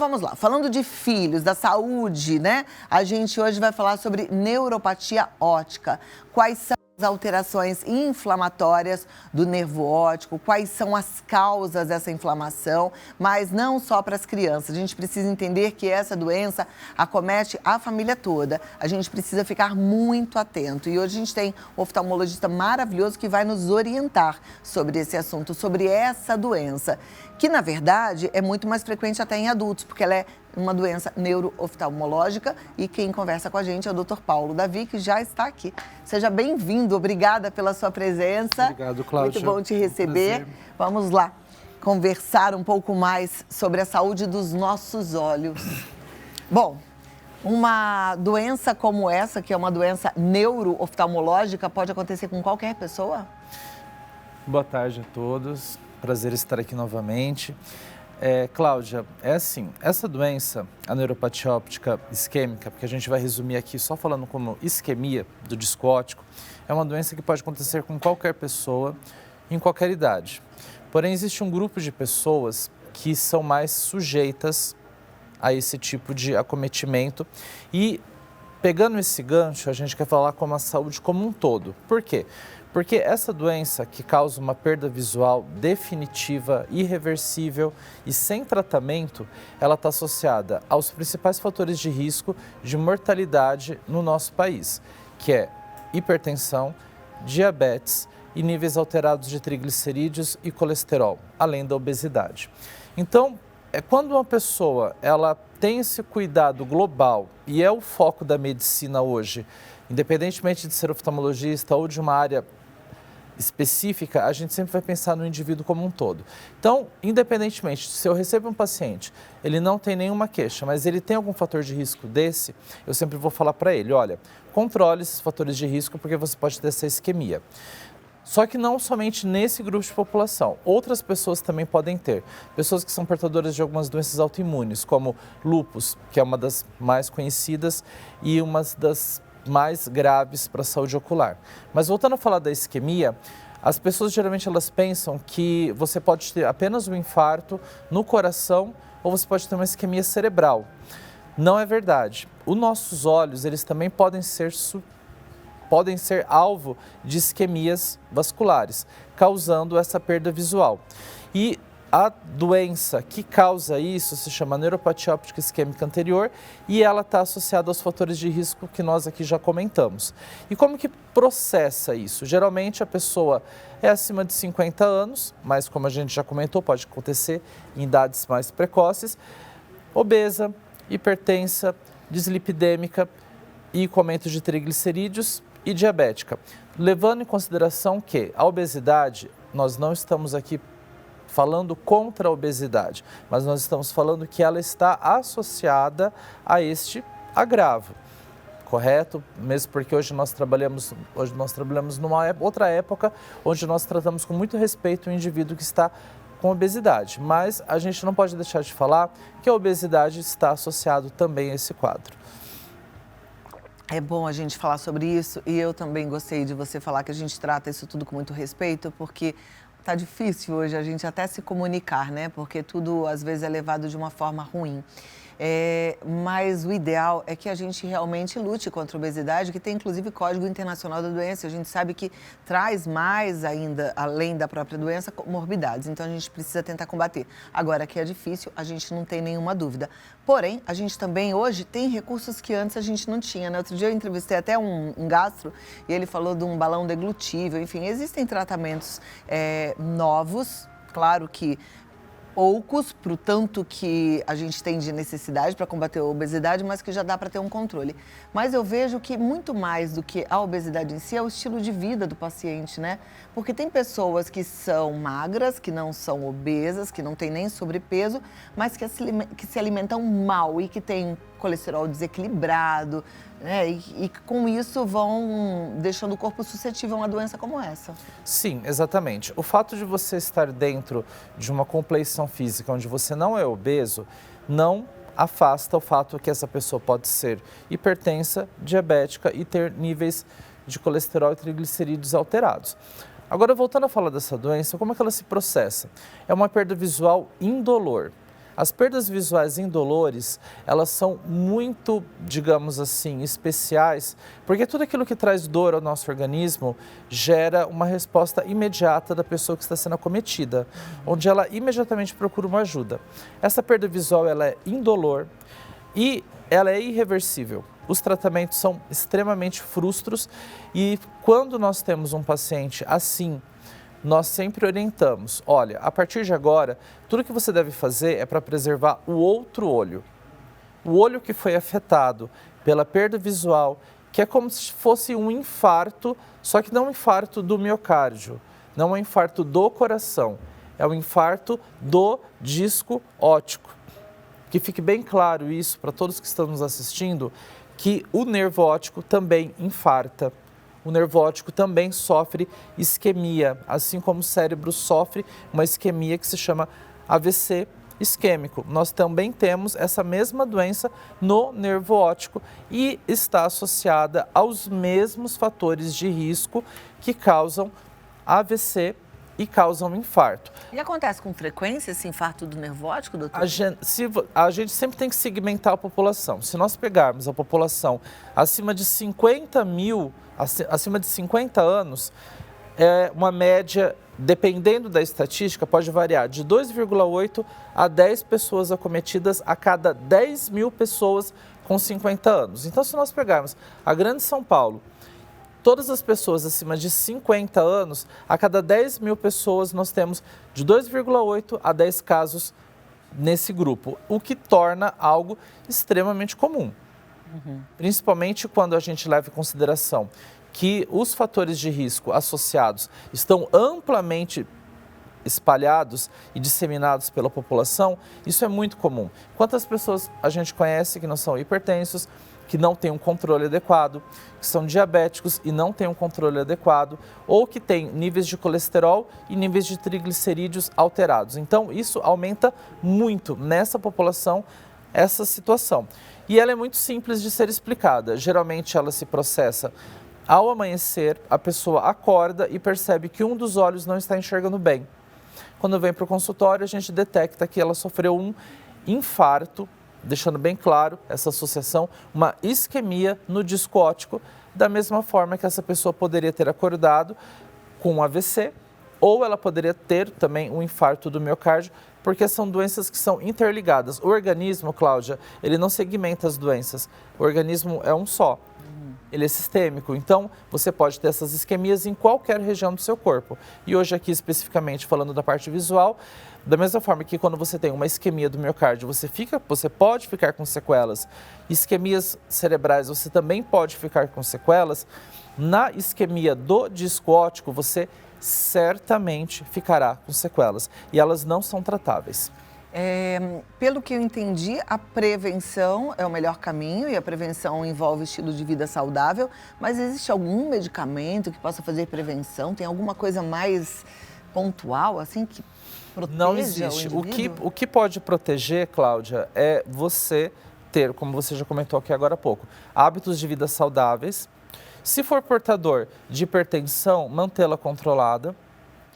vamos lá, falando de filhos, da saúde, né? A gente hoje vai falar sobre neuropatia óptica. Quais são as alterações inflamatórias do nervo óptico, quais são as causas dessa inflamação, mas não só para as crianças. A gente precisa entender que essa doença acomete a família toda. A gente precisa ficar muito atento. E hoje a gente tem um oftalmologista maravilhoso que vai nos orientar sobre esse assunto, sobre essa doença, que na verdade é muito mais frequente até em adultos, porque ela é uma doença neurooftalmológica, e quem conversa com a gente é o Dr. Paulo Davi, que já está aqui. Seja bem-vindo, obrigada pela sua presença. Obrigado, Cláudia. Muito bom te receber. Vamos lá conversar um pouco mais sobre a saúde dos nossos olhos. Bom, uma doença como essa, que é uma doença neurooftalmológica, pode acontecer com qualquer pessoa? Boa tarde a todos, prazer estar aqui novamente. Cláudia, é assim, essa doença, a neuropatia óptica isquêmica, porque a gente vai resumir aqui só falando como isquemia do disco óptico, é uma doença que pode acontecer com qualquer pessoa, em qualquer idade. Porém, existe um grupo de pessoas que são mais sujeitas a esse tipo de acometimento e, pegando esse gancho, a gente quer falar como a saúde como um todo. Por quê? Porque essa doença que causa uma perda visual definitiva, irreversível e sem tratamento, ela está associada aos principais fatores de risco de mortalidade no nosso país, que é hipertensão, diabetes e níveis alterados de triglicerídeos e colesterol, além da obesidade. Então, quando uma pessoa ela tem esse cuidado global, e é o foco da medicina hoje, independentemente de ser oftalmologista ou de uma área específica, a gente sempre vai pensar no indivíduo como um todo. Então, independentemente, se eu recebo um paciente, ele não tem nenhuma queixa, mas ele tem algum fator de risco desse, eu sempre vou falar para ele, olha, controle esses fatores de risco porque você pode ter essa isquemia. Só que não somente nesse grupo de população, outras pessoas também podem ter. Pessoas que são portadoras de algumas doenças autoimunes, como lúpus, que é uma das mais conhecidas e uma das mais graves para a saúde ocular. Mas voltando a falar da isquemia, as pessoas geralmente elas pensam que você pode ter apenas um infarto no coração ou você pode ter uma isquemia cerebral. Não é verdade. Os nossos olhos, eles também podem ser alvo de isquemias vasculares, causando essa perda visual. E a doença que causa isso se chama neuropatia óptica isquêmica anterior e ela está associada aos fatores de risco que nós aqui já comentamos. E como que processa isso? Geralmente a pessoa é acima de 50 anos, mas como a gente já comentou, pode acontecer em idades mais precoces, obesa, hipertensa, dislipidêmica e com aumento de triglicerídeos e diabética. Levando em consideração que a obesidade, nós não estamos aqui falando contra a obesidade, mas nós estamos falando que ela está associada a este agravo, correto? Mesmo porque hoje nós trabalhamos numa outra época, onde nós tratamos com muito respeito o indivíduo que está com obesidade, mas a gente não pode deixar de falar que a obesidade está associado também a esse quadro. É bom a gente falar sobre isso e eu também gostei de você falar que a gente trata isso tudo com muito respeito, porque tá difícil hoje a gente até se comunicar, né? Porque tudo às vezes é levado de uma forma ruim. Mas o ideal é que a gente realmente lute contra a obesidade, que tem inclusive Código Internacional da Doença. A gente sabe que traz mais ainda, além da própria doença, morbidades. Então a gente precisa tentar combater. Agora, que é difícil, a gente não tem nenhuma dúvida. Porém, a gente também hoje tem recursos que antes a gente não tinha, né? Outro dia eu entrevistei até um gastro e ele falou de um balão deglutível. Enfim, existem tratamentos novos, claro que poucos, para o tanto que a gente tem de necessidade para combater a obesidade, mas que já dá para ter um controle. Mas eu vejo que muito mais do que a obesidade em si é o estilo de vida do paciente, né? Porque tem pessoas que são magras, que não são obesas, que não têm nem sobrepeso, mas que se alimentam mal e que têm colesterol desequilibrado, né? E com isso vão deixando o corpo suscetível a uma doença como essa. Sim, exatamente. O fato de você estar dentro de uma compleição física onde você não é obeso, não afasta o fato que essa pessoa pode ser hipertensa, diabética e ter níveis de colesterol e triglicerídeos alterados. Agora, voltando a falar dessa doença, como é que ela se processa? É uma perda visual indolor. As perdas visuais indolores, elas são muito, digamos assim, especiais, porque tudo aquilo que traz dor ao nosso organismo gera uma resposta imediata da pessoa que está sendo acometida, onde ela imediatamente procura uma ajuda. Essa perda visual, ela é indolor e ela é irreversível. Os tratamentos são extremamente frustros e quando nós temos um paciente assim, nós sempre orientamos, olha, a partir de agora, tudo que você deve fazer é para preservar o outro olho. O olho que foi afetado pela perda visual, que é como se fosse um infarto, só que não um infarto do miocárdio, não é um infarto do coração, é um infarto do disco óptico. Que fique bem claro isso para todos que estão nos assistindo, que o nervo óptico também infarta. O nervo óptico também sofre isquemia, assim como o cérebro sofre uma isquemia que se chama AVC isquêmico. Nós também temos essa mesma doença no nervo óptico e está associada aos mesmos fatores de risco que causam AVC e causam infarto. E acontece com frequência esse infarto do nervo óptico, doutor? A gente sempre tem que segmentar a população. Se nós pegarmos a população acima de 50 mil, acima de 50 anos, é uma média, dependendo da estatística, pode variar de 2,8 a 10 pessoas acometidas a cada 10 mil pessoas com 50 anos. Então, se nós pegarmos a Grande São Paulo, todas as pessoas acima de 50 anos, a cada 10 mil pessoas nós temos de 2,8 a 10 casos nesse grupo, o que torna algo extremamente comum. Principalmente quando a gente leva em consideração que os fatores de risco associados estão amplamente espalhados e disseminados pela população, isso é muito comum. Quantas pessoas a gente conhece que não são hipertensos, que não têm um controle adequado, que são diabéticos e não têm um controle adequado, ou que têm níveis de colesterol e níveis de triglicerídeos alterados. Então, isso aumenta muito nessa população essa situação. E ela é muito simples de ser explicada. Geralmente ela se processa ao amanhecer, a pessoa acorda e percebe que um dos olhos não está enxergando bem. Quando vem para o consultório, a gente detecta que ela sofreu um infarto, deixando bem claro essa associação, uma isquemia no disco óptico, da mesma forma que essa pessoa poderia ter acordado com um AVC, ou ela poderia ter também um infarto do miocárdio, porque são doenças que são interligadas. O organismo, Cláudia, ele não segmenta as doenças, o organismo é um só. Ele é sistêmico, então você pode ter essas isquemias em qualquer região do seu corpo. E hoje aqui especificamente falando da parte visual, da mesma forma que quando você tem uma isquemia do miocárdio, você pode ficar com sequelas. Isquemias cerebrais, você também pode ficar com sequelas. Na isquemia do disco óptico, você certamente ficará com sequelas e elas não são tratáveis. Pelo que eu entendi, a prevenção é o melhor caminho e a prevenção envolve estilo de vida saudável, mas existe algum medicamento que possa fazer prevenção? Tem alguma coisa mais pontual, assim, que proteja Não existe. o indivíduo? O que pode proteger, Cláudia, é você ter, como você já comentou aqui agora há pouco, hábitos de vida saudáveis. Se for portador de hipertensão, mantê-la controlada.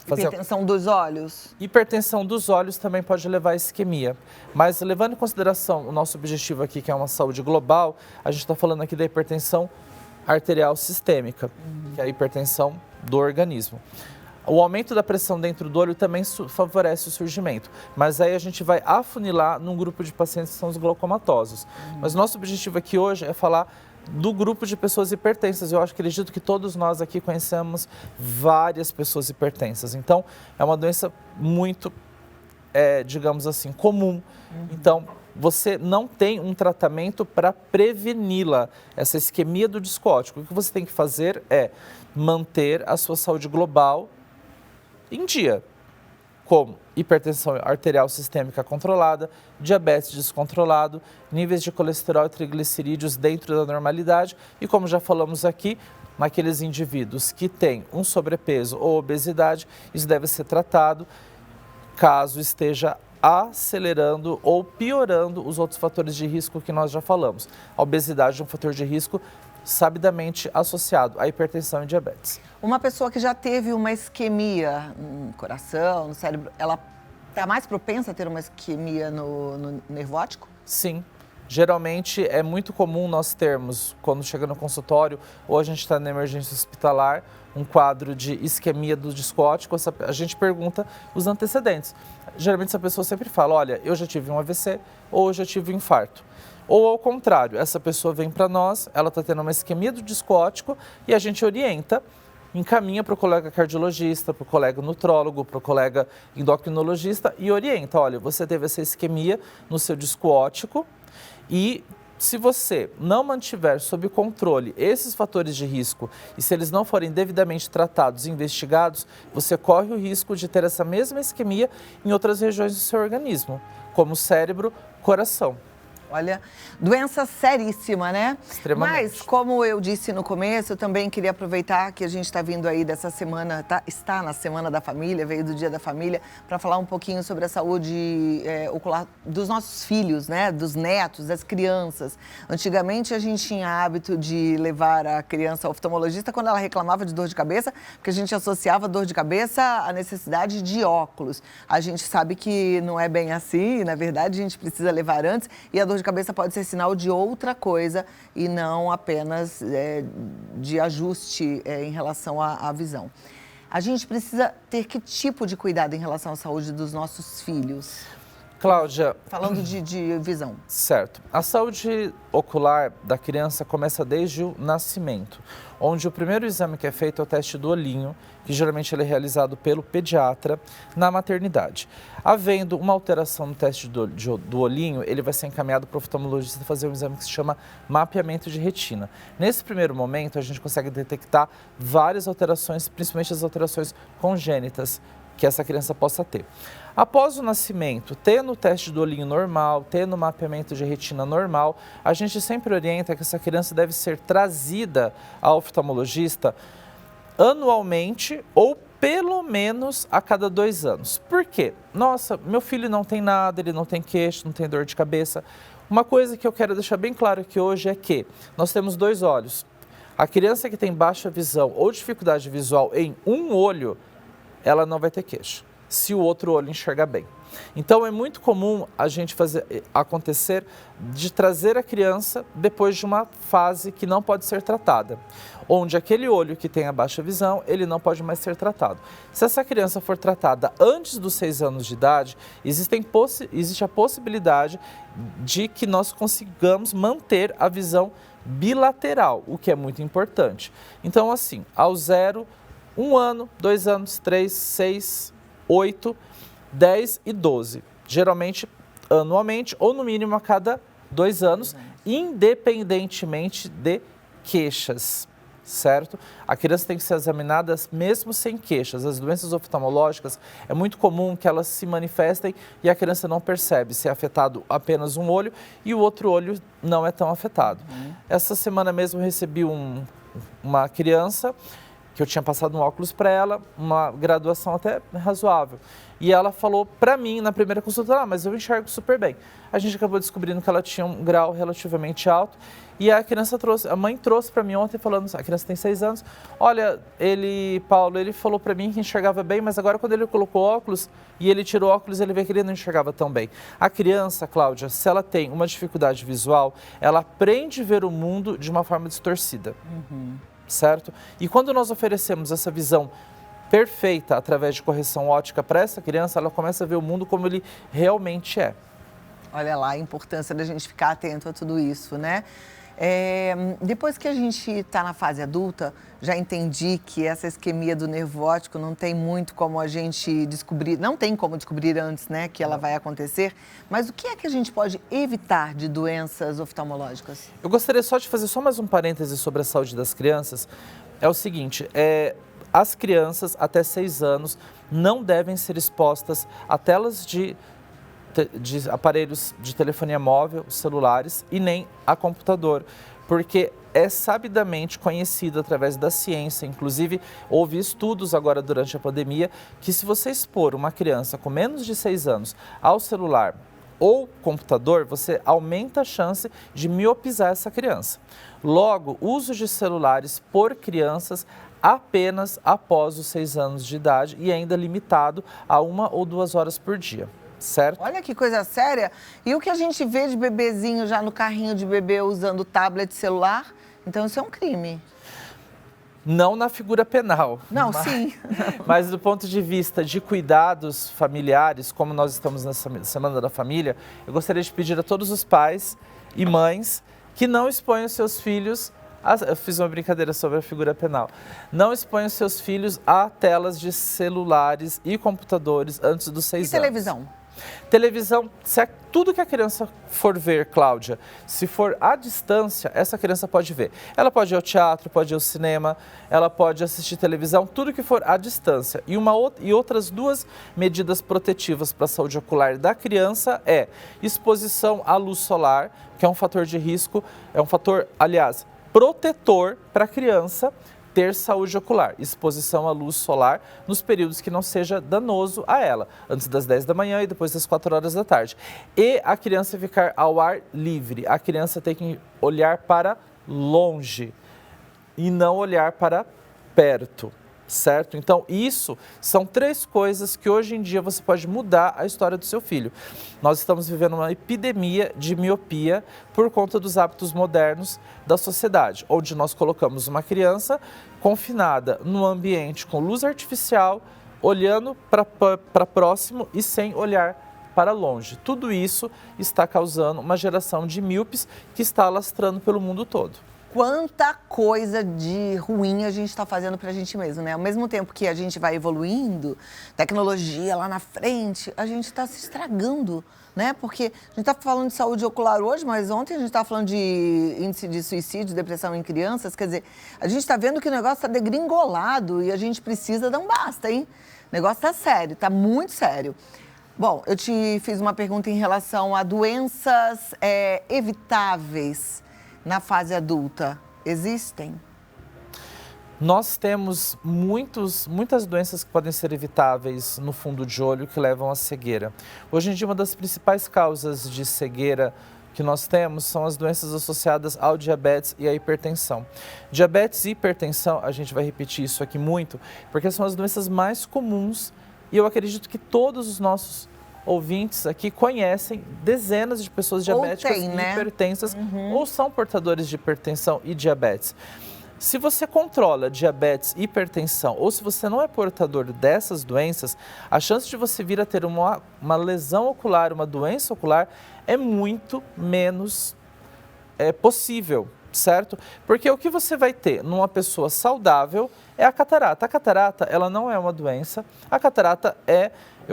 Hipertensão dos olhos? Hipertensão dos olhos também pode levar à isquemia. Mas levando em consideração o nosso objetivo aqui, que é uma saúde global, a gente está falando aqui da hipertensão arterial sistêmica, que é a hipertensão do organismo. O aumento da pressão dentro do olho também favorece o surgimento, mas aí a gente vai afunilar num grupo de pacientes que são os glaucomatosos. Mas nosso objetivo aqui hoje é falar do grupo de pessoas hipertensas. Eu acredito que todos nós aqui conhecemos várias pessoas hipertensas. Então, é uma doença muito, digamos assim, comum. Então, você não tem um tratamento para preveni-la, essa isquemia do disco óptico. O que você tem que fazer é manter a sua saúde global em dia, como hipertensão arterial sistêmica controlada, diabetes descontrolado, níveis de colesterol e triglicerídeos dentro da normalidade e, como já falamos aqui, naqueles indivíduos que têm um sobrepeso ou obesidade, isso deve ser tratado caso esteja acelerando ou piorando os outros fatores de risco que nós já falamos. A obesidade é um fator de risco sabidamente associado à hipertensão e diabetes. Uma pessoa que já teve uma isquemia no coração, no cérebro, ela Está mais propensa a ter uma isquemia no nervo óptico? Sim. Geralmente é muito comum nós termos, quando chega no consultório ou a gente está na emergência hospitalar, um quadro de isquemia do disco óptico, a gente pergunta os antecedentes. Geralmente essa pessoa sempre fala, olha, eu já tive um AVC ou eu já tive um infarto. Ou ao contrário, essa pessoa vem para nós, ela está tendo uma isquemia do disco óptico e a gente orienta, encaminha para o colega cardiologista, para o colega nutrólogo, para o colega endocrinologista e orienta, olha, você teve essa isquemia no seu disco óptico e se você não mantiver sob controle esses fatores de risco e se eles não forem devidamente tratados e investigados, você corre o risco de ter essa mesma isquemia em outras regiões do seu organismo, como cérebro, coração. Olha, doença seríssima, né? Extremamente. Mas, como eu disse no começo, eu também queria aproveitar que a gente está vindo aí dessa semana, está na Semana da Família, veio do Dia da Família, para falar um pouquinho sobre a saúde ocular dos nossos filhos, né? Dos netos, das crianças. Antigamente, a gente tinha hábito de levar a criança ao oftalmologista quando ela reclamava de dor de cabeça, porque a gente associava dor de cabeça à necessidade de óculos. A gente sabe que não é bem assim, na verdade, a gente precisa levar antes, e a dor de cabeça pode ser sinal de outra coisa e não apenas de ajuste em relação à visão. A gente precisa ter que tipo de cuidado em relação à saúde dos nossos filhos? Cláudia... Falando de visão. Certo. A saúde ocular da criança começa desde o nascimento, onde o primeiro exame que é feito é o teste do olhinho, que geralmente ele é realizado pelo pediatra na maternidade. Havendo uma alteração no teste do olhinho, ele vai ser encaminhado para o oftalmologista fazer um exame que se chama mapeamento de retina. Nesse primeiro momento, a gente consegue detectar várias alterações, principalmente as alterações congênitas que essa criança possa ter. Após o nascimento, tendo o teste do olhinho normal, tendo o mapeamento de retina normal, a gente sempre orienta que essa criança deve ser trazida ao oftalmologista anualmente ou pelo menos a cada 2 anos. Por quê? Nossa, meu filho não tem nada, ele não tem queixo, não tem dor de cabeça. Uma coisa que eu quero deixar bem claro aqui hoje é que nós temos 2 olhos. A criança que tem baixa visão ou dificuldade visual em um olho, ela não vai ter queixo, se o outro olho enxergar bem. Então é muito comum a gente acontecer de trazer a criança depois de uma fase que não pode ser tratada, onde aquele olho que tem a baixa visão, ele não pode mais ser tratado. Se essa criança for tratada antes dos 6 anos de idade, existe a possibilidade de que nós consigamos manter a visão bilateral, o que é muito importante. Então assim, ao 0, 1 ano, 2 anos, 3, 6, 8, 10 e 12. Geralmente anualmente ou no mínimo a cada 2 anos, independentemente de queixas, certo? A criança tem que ser examinada mesmo sem queixas. As doenças oftalmológicas é muito comum que elas se manifestem e a criança não percebe se é afetado apenas um olho e o outro olho não é tão afetado. Essa semana mesmo eu recebi uma criança que eu tinha passado um óculos para ela, uma graduação até razoável. E ela falou para mim na primeira consulta, mas eu enxergo super bem. A gente acabou descobrindo que ela tinha um grau relativamente alto e a mãe trouxe para mim ontem falando, a criança tem 6 anos, olha, Paulo, ele falou para mim que enxergava bem, mas agora quando ele colocou óculos e ele tirou óculos, ele vê que ele não enxergava tão bem. A criança, Cláudia, se ela tem uma dificuldade visual, ela aprende a ver o mundo de uma forma distorcida. Certo? E quando nós oferecemos essa visão perfeita através de correção óptica para essa criança, ela começa a ver o mundo como ele realmente é. Olha lá a importância da gente ficar atento a tudo isso, né? Depois que a gente está na fase adulta, já entendi que essa isquemia do nervo óptico não tem muito como a gente descobrir, não tem como descobrir antes, né, que ela vai acontecer, mas o que é que a gente pode evitar de doenças oftalmológicas? Eu gostaria só de fazer mais um parêntese sobre a saúde das crianças. É o seguinte, as crianças até 6 anos não devem ser expostas a telas de aparelhos de telefonia móvel, celulares e nem a computador, porque é sabidamente conhecido através da ciência, inclusive houve estudos agora durante a pandemia, que se você expor uma criança com menos de 6 anos ao celular ou computador, você aumenta a chance de miopizar essa criança. Logo, o uso de celulares por crianças apenas após os 6 anos de idade e ainda limitado a 1 ou 2 horas por dia, certo? Olha que coisa séria. E o que a gente vê de bebezinho já no carrinho de bebê usando tablet celular, então isso é um crime. Não na figura penal. Não, sim. Mas do ponto de vista de cuidados familiares, como nós estamos nessa Semana da Família, eu gostaria de pedir a todos os pais e mães que não exponham seus filhos, eu fiz uma brincadeira sobre a figura penal, não exponham seus filhos a telas de celulares e computadores antes dos 6 anos. E televisão? Televisão, tudo que a criança for ver, Cláudia, se for à distância, essa criança pode ver. Ela pode ir ao teatro, pode ir ao cinema, ela pode assistir televisão, tudo que for à distância. E outras 2 medidas protetivas para a saúde ocular da criança é exposição à luz solar, que é um fator de risco, é um fator, aliás, protetor para a criança ter saúde ocular, exposição à luz solar nos períodos que não seja danoso a ela, antes das 10 da manhã e depois das 4 horas da tarde. E a criança ficar ao ar livre, a criança tem que olhar para longe e não olhar para perto, certo? Então, isso são 3 coisas que hoje em dia você pode mudar a história do seu filho. Nós estamos vivendo uma epidemia de miopia por conta dos hábitos modernos da sociedade, onde nós colocamos uma criança confinada num ambiente com luz artificial, olhando para próximo e sem olhar para longe. Tudo isso está causando uma geração de míopes que está alastrando pelo mundo todo. Quanta coisa de ruim a gente está fazendo para a gente mesmo, né? Ao mesmo tempo que a gente vai evoluindo, tecnologia lá na frente, a gente está se estragando, né? Porque a gente está falando de saúde ocular hoje, mas ontem a gente estava falando de índice de suicídio, depressão em crianças. Quer dizer, a gente está vendo que o negócio está degringolado e a gente precisa dar um basta, hein? O negócio está sério, está muito sério. Bom, eu te fiz uma pergunta em relação a doenças evitáveis na fase adulta. Existem? Nós temos muitas doenças que podem ser evitáveis no fundo de olho que levam à cegueira. Hoje em dia, uma das principais causas de cegueira que nós temos são as doenças associadas ao diabetes e à hipertensão. Diabetes e hipertensão, a gente vai repetir isso aqui muito, porque são as doenças mais comuns e eu acredito que todos os nossos ouvintes aqui conhecem dezenas de pessoas diabéticas e hipertensas ou são portadores de hipertensão e diabetes. Se você controla diabetes, hipertensão ou se você não é portador dessas doenças, a chance de você vir a ter uma lesão ocular, uma doença ocular é muito menos possível, certo? Porque o que você vai ter numa pessoa saudável é a catarata. A catarata, ela não é uma doença, a catarata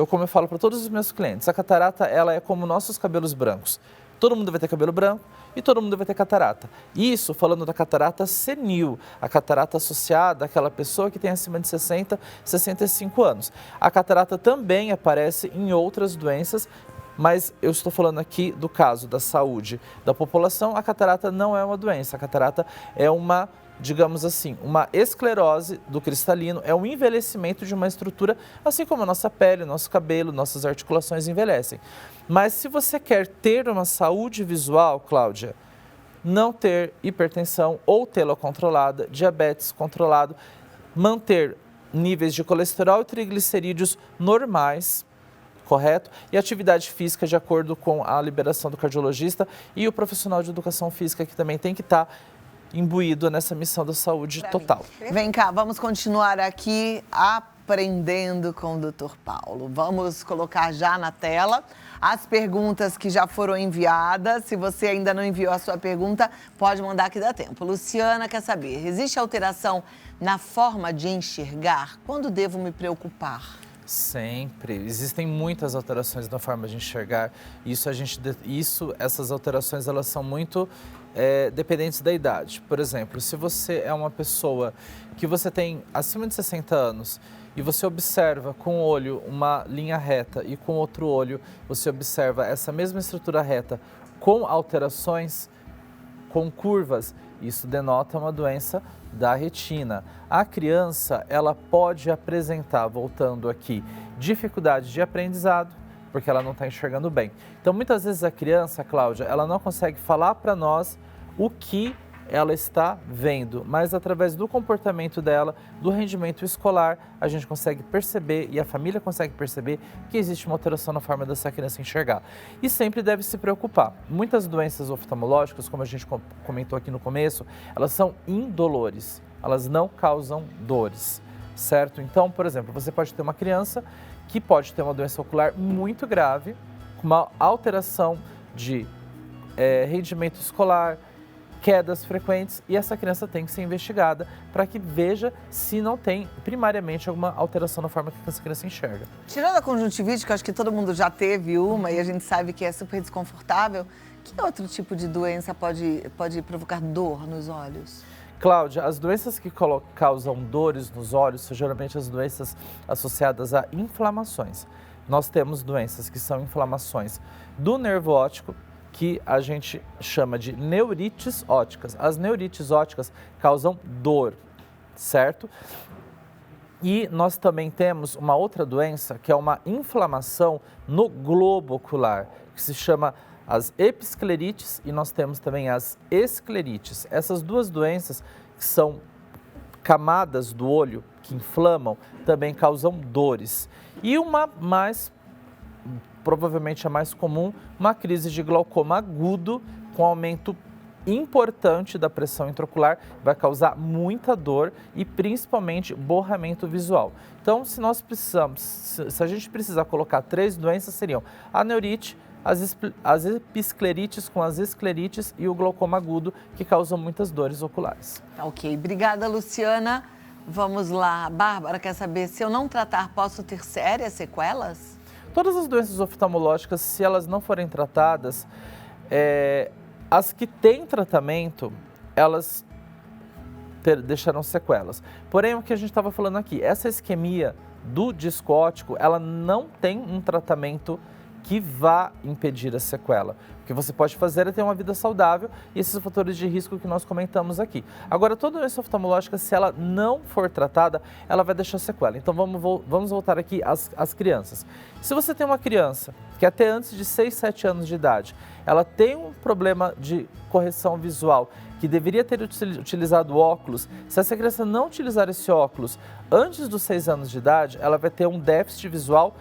como eu falo para todos os meus clientes, a catarata ela é como nossos cabelos brancos. Todo mundo vai ter cabelo branco e todo mundo vai ter catarata. Isso falando da catarata senil, a catarata associada àquela pessoa que tem acima de 60, 65 anos. A catarata também aparece em outras doenças, mas eu estou falando aqui do caso da saúde da população. A catarata não é uma doença, a catarata é uma, digamos assim, uma esclerose do cristalino, é um envelhecimento de uma estrutura, assim como a nossa pele, nosso cabelo, nossas articulações envelhecem. Mas se você quer ter uma saúde visual, Cláudia, não ter hipertensão ou tê-la controlada, diabetes controlado, manter níveis de colesterol e triglicerídeos normais, correto? E atividade física de acordo com a liberação do cardiologista e o profissional de educação física que também tem que estar imbuído nessa missão da saúde total. Vem cá, vamos continuar aqui aprendendo com o Dr. Paulo. Vamos colocar já na tela as perguntas que já foram enviadas. Se você ainda não enviou a sua pergunta, pode mandar que dá tempo. Luciana quer saber, existe alteração na forma de enxergar? Quando devo me preocupar? Sempre. Existem muitas alterações na forma de enxergar. Essas alterações elas são muito dependentes da idade. Por exemplo, se você é uma pessoa que você tem acima de 60 anos e você observa com um olho uma linha reta e com outro olho você observa essa mesma estrutura reta com alterações, com curvas, isso denota uma doença da retina. A criança, ela pode apresentar, voltando aqui, dificuldade de aprendizado, porque ela não está enxergando bem. Então, muitas vezes a criança, Cláudia, ela não consegue falar para nós o que ela está vendo, mas através do comportamento dela, do rendimento escolar, a gente consegue perceber e a família consegue perceber que existe uma alteração na forma dessa criança enxergar. E sempre deve se preocupar. Muitas doenças oftalmológicas, como a gente comentou aqui no começo, elas são indolores, elas não causam dores, certo? Então, por exemplo, você pode ter uma criança que pode ter uma doença ocular muito grave, com uma alteração de rendimento escolar, quedas frequentes, e essa criança tem que ser investigada para que veja se não tem primariamente alguma alteração na forma que essa criança enxerga. Tirando a conjuntivite, que eu acho que todo mundo já teve uma e a gente sabe que é super desconfortável, que outro tipo de doença pode provocar dor nos olhos? Cláudia, as doenças que causam dores nos olhos são geralmente as doenças associadas a inflamações. Nós temos doenças que são inflamações do nervo óptico, que a gente chama de neurites ópticas. As neurites ópticas causam dor, certo? E nós também temos uma outra doença, que é uma inflamação no globo ocular, que se chama as episclerites, e nós temos também as esclerites. Essas duas doenças, que são camadas do olho que inflamam, também causam dores. E uma mais, provavelmente a mais comum, uma crise de glaucoma agudo com aumento importante da pressão intraocular, vai causar muita dor e principalmente borramento visual. Então, se a gente precisar colocar 3 doenças, seriam a neurite, as episclerites com as esclerites e o glaucoma agudo, que causam muitas dores oculares. Ok, obrigada, Luciana. Vamos lá, Bárbara quer saber, se eu não tratar, posso ter sérias sequelas? Todas as doenças oftalmológicas, se elas não forem tratadas, as que têm tratamento, elas deixarão sequelas. Porém, o que a gente estava falando aqui, essa isquemia do disco óptico, ela não tem um tratamento que vá impedir a sequela. O que você pode fazer é ter uma vida saudável e esses fatores de risco que nós comentamos aqui. Agora, toda doença oftalmológica, se ela não for tratada, ela vai deixar sequela. Então, vamos voltar aqui às crianças. Se você tem uma criança que até antes de 6, 7 anos de idade, ela tem um problema de correção visual, que deveria ter utilizado óculos, se essa criança não utilizar esse óculos antes dos 6 anos de idade, ela vai ter um déficit visual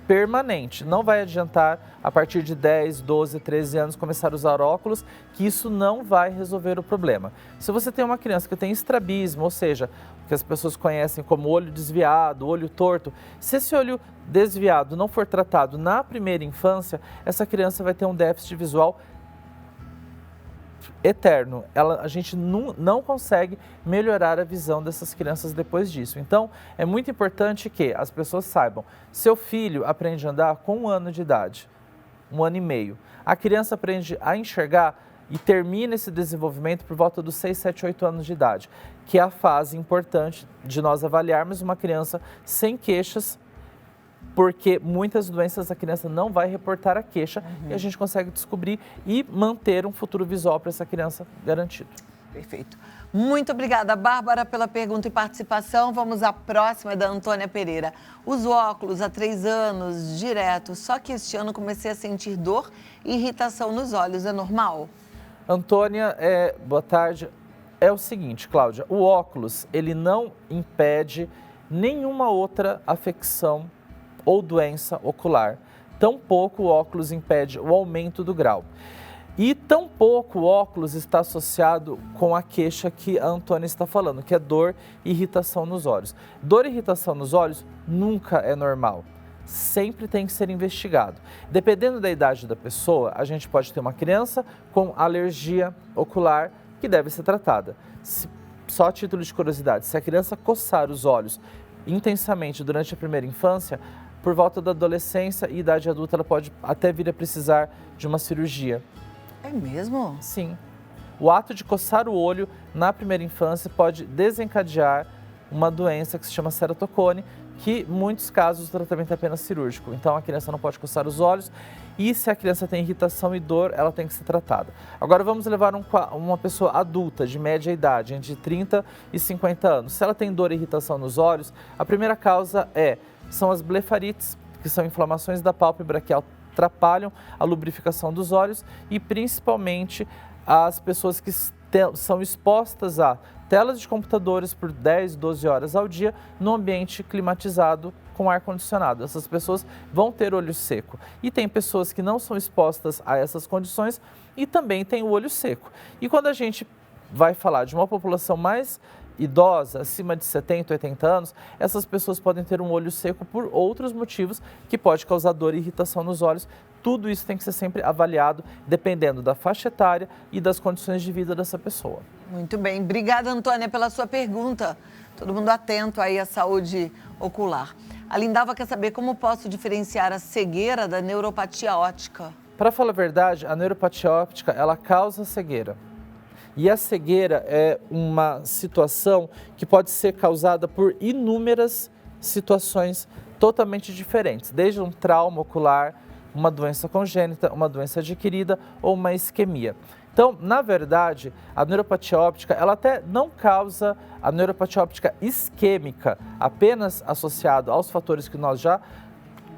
permanente. Não vai adiantar a partir de 10, 12, 13 anos começar a usar óculos, que isso não vai resolver o problema. Se você tem uma criança que tem estrabismo, ou seja, que as pessoas conhecem como olho desviado, olho torto, se esse olho desviado não for tratado na primeira infância, essa criança vai ter um déficit visual eterno. A gente não consegue melhorar a visão dessas crianças depois disso. Então, é muito importante que as pessoas saibam, seu filho aprende a andar com 1 ano de idade, 1 ano e meio. A criança aprende a enxergar e termina esse desenvolvimento por volta dos 6, 7, 8 anos de idade, que é a fase importante de nós avaliarmos uma criança sem queixas, porque muitas doenças a criança não vai reportar a queixa e a gente consegue descobrir e manter um futuro visual para essa criança garantido. Perfeito. Muito obrigada, Bárbara, pela pergunta e participação. Vamos à próxima, da Antônia Pereira. Uso óculos há 3 anos, direto, só que este ano comecei a sentir dor e irritação nos olhos. É normal? Antônia, boa tarde. É o seguinte, Cláudia, o óculos, ele não impede nenhuma outra afecção ou doença ocular. Tampouco o óculos impede o aumento do grau. E tampouco o óculos está associado com a queixa que a Antônia está falando, que é dor e irritação nos olhos. Dor e irritação nos olhos nunca é normal. Sempre tem que ser investigado. Dependendo da idade da pessoa, a gente pode ter uma criança com alergia ocular que deve ser tratada. Só a título de curiosidade, se a criança coçar os olhos intensamente durante a primeira infância, por volta da adolescência e idade adulta, ela pode até vir a precisar de uma cirurgia. É mesmo? Sim. O ato de coçar o olho na primeira infância pode desencadear uma doença que se chama ceratocone, que em muitos casos o tratamento é apenas cirúrgico. Então a criança não pode coçar os olhos e se a criança tem irritação e dor, ela tem que ser tratada. Agora vamos levar uma pessoa adulta, de média idade, entre 30 e 50 anos. Se ela tem dor e irritação nos olhos, a primeira causa são as blefarites, que são inflamações da pálpebra que atrapalham a lubrificação dos olhos e principalmente as pessoas que são expostas a telas de computadores por 10, 12 horas ao dia no ambiente climatizado com ar-condicionado. Essas pessoas vão ter olho seco. E tem pessoas que não são expostas a essas condições e também tem o olho seco. E quando a gente vai falar de uma população mais idosa, acima de 70, 80 anos, essas pessoas podem ter um olho seco por outros motivos que pode causar dor e irritação nos olhos. Tudo isso tem que ser sempre avaliado dependendo da faixa etária e das condições de vida dessa pessoa. Muito bem. Obrigada, Antônia, pela sua pergunta. Todo mundo atento aí à saúde ocular. A Lindalva quer saber como posso diferenciar a cegueira da neuropatia óptica. Para falar a verdade, a neuropatia óptica, ela causa cegueira. E a cegueira é uma situação que pode ser causada por inúmeras situações totalmente diferentes, desde um trauma ocular, uma doença congênita, uma doença adquirida ou uma isquemia. Então, na verdade, a neuropatia óptica, ela até não causa a neuropatia óptica isquêmica, apenas associado aos fatores que nós já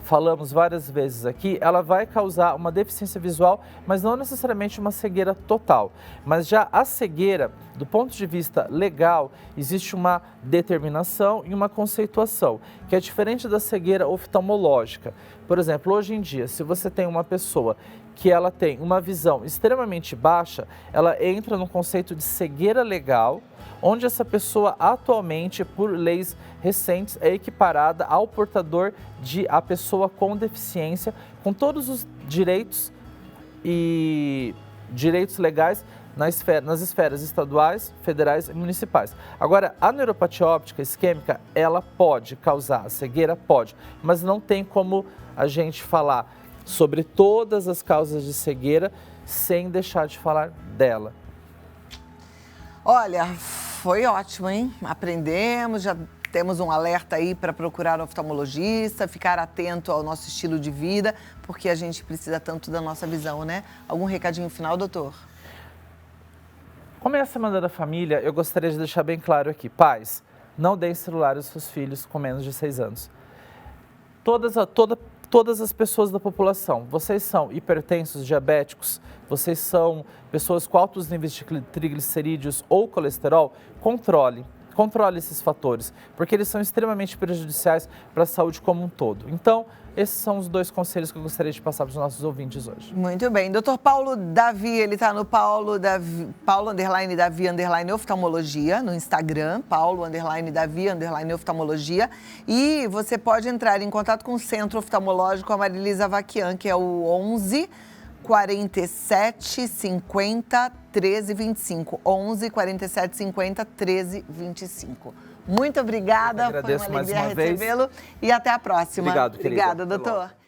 falamos várias vezes aqui, ela vai causar uma deficiência visual, mas não necessariamente uma cegueira total. Mas já a cegueira, do ponto de vista legal, existe uma determinação e uma conceituação, que é diferente da cegueira oftalmológica. Por exemplo, hoje em dia, se você tem uma pessoa que ela tem uma visão extremamente baixa, ela entra no conceito de cegueira legal, onde essa pessoa atualmente, por leis recentes, é equiparada ao portador de a pessoa com deficiência, com todos os direitos e direitos legais nas esferas estaduais, federais e municipais. Agora, a neuropatia óptica isquêmica, ela pode causar a cegueira? Pode, mas não tem como a gente falar sobre todas as causas de cegueira sem deixar de falar dela. Olha, foi ótimo, hein? Aprendemos, já temos um alerta aí para procurar um oftalmologista, ficar atento ao nosso estilo de vida, porque a gente precisa tanto da nossa visão, né? Algum recadinho final, doutor? Como é a Semana da Família, eu gostaria de deixar bem claro aqui. Pais, não deem celular aos seus filhos com menos de 6 anos. Todas as pessoas da população, vocês são hipertensos, diabéticos, vocês são pessoas com altos níveis de triglicerídeos ou colesterol, controle esses fatores, porque eles são extremamente prejudiciais para a saúde como um todo. Então, esses são os 2 conselhos que eu gostaria de passar para os nossos ouvintes hoje. Muito bem. Doutor Paulo Davi, ele está no Paulo _Davi oftalmologia, no Instagram, Paulo _Davi oftalmologia. E você pode entrar em contato com o Centro Oftalmológico Amaryllis Avaquian, que é o 11 47 50 13 25. 11 47 50 13 25. Muito obrigada, agradeço foi uma alegria mais uma vez. recebê-lo e até a próxima. Obrigado, querida. Obrigada, doutor.